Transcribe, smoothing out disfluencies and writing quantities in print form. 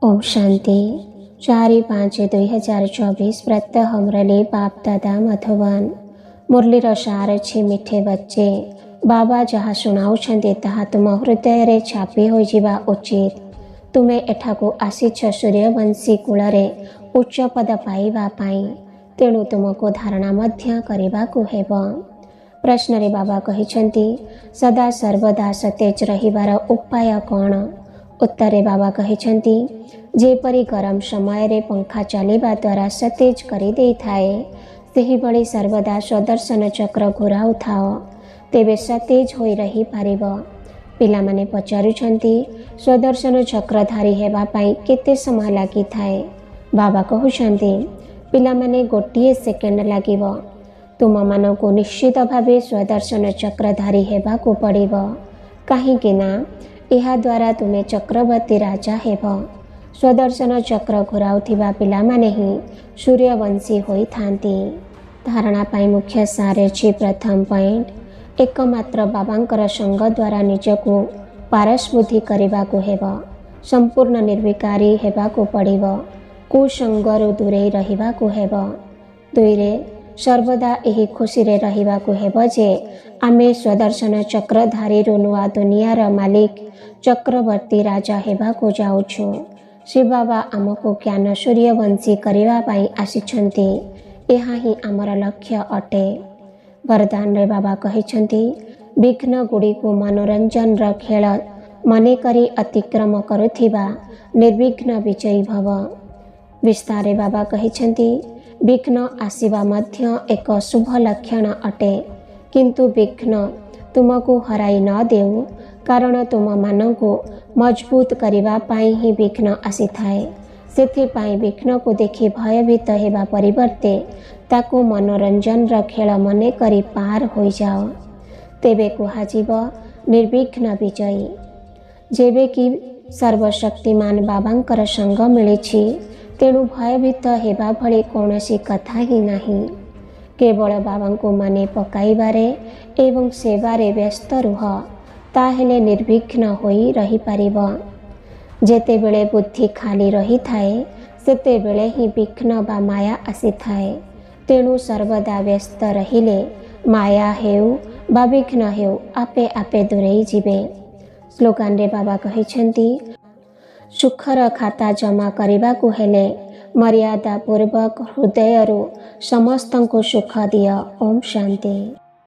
ओम शांति 4-5-2024 प्रत्यह मुरली बाप दादा मधुबन। मुरलीर सार अच्छी मिठे बच्चे बाबा जहाँ शुणाउछन्ति ताहा तुम हृदय रे छापी हो जीवा उचित। तुमे एठाकू आसीछ सूर्यवंशी कूलरे उच्च पद पाइबा पाई, तेणु तुमको धारणा मध्य करिबाकू हेब। प्रश्न रे बाबा कहिछन्ति सदा सर्वदा सतेज रहिबार उपाय कौन? उत्तरे बाबा कहिछन्ति जेपरी गरम समय रे पंखा चलिबा द्वारा सतेज करि देइथाए, सेही भली सर्वदा स्वदर्शन चक्र घुराउ थाओ, तेबे सतेज होई रही पारिब। पिलामाने पचारुछन्ति स्वदर्शन चक्रधारी हेबा पाई केते समय लागि थाए? बाबा कहुछन्ति पिलामाने गोटिए सेकेंड लागिब। तुम मानकु निश्चित भावे स्वदर्शन चक्रधारी हेबाकू पड़िब, काहींकि ना एहा द्वारा तुमे चक्रवर्ती राजा हेब। स्वदर्शन चक्र घुराउथिबा पिलामाने ही सूर्यवंशी होई थांती। धारणा पाई मुख्य सार अछि प्रथम पॉइंट, एकमात्र बाबांकर संग द्वारा निजकू पारस्बुद्धि करिबाकू हेब। संपूर्ण निर्विकारी हेबाकू पड़िब, कुसंगरु दूरे रहिबाकू हेब। दुईरे सर्वदा एही खुशी रे रहिबाकू हेब जे आमे स्वदर्शन चक्रधारी नुआ दुनियार मालिक चक्रवर्ती राजा हेबाकू जाउछु। श्री बाबा आमको ज्ञान सूर्यवंशी करिबा पाई आसिछन्ति, एहा ही आमर लक्ष्य अटे। वरदान रे बाबा कहिछन्ति विघ्न गुड़िकू मनोरंजन र खेल मने करी अतिक्रम करुथिबा निर्विघ्न विजयी भव। विस्तार रे बाबा कहिछन्ति विघ्न आसिबा मध्य एक शुभ लक्षण अटे, किंतु विघ्न तुमको हराई न देउ, कारण तुम मानकू मजबूत करिबा पाई ही विघ्न आसीथाए। सेथिपाई विघ्न को देखि भयभीत हेबा परिवर्ते ताकू मनोरंजन र खेल मने करी पार होई जाओ, तेबे कुहाजिब निर्विघ्न विजयी। जेबे कि सर्वशक्तिमान बाबांकर संग मिलिछि, तेणु भयभीत हेबा भली कौनसी कथा ही नाही। केवल बाबांको मने पकाइबारे एवं सेवारे व्यस्त रुह, ताहेले निर्विघ्न होई रही पारिब। जेतेबेले बुद्धि खाली रही थाए, सेतेबेले ही विघ्न बा माया आसीथाए। तेणु सर्वदा व्यस्त रहिले माया हेउ बा विघ्न हेउ आपे आपे दूरेई जिबे। स्लोगान रे बाबा कहिछन्ति सुखर खाता जमा करिबाकू हेले मर्यादा पूर्वक हृदयरु समस्तंको सुख दिय। ओम शांति।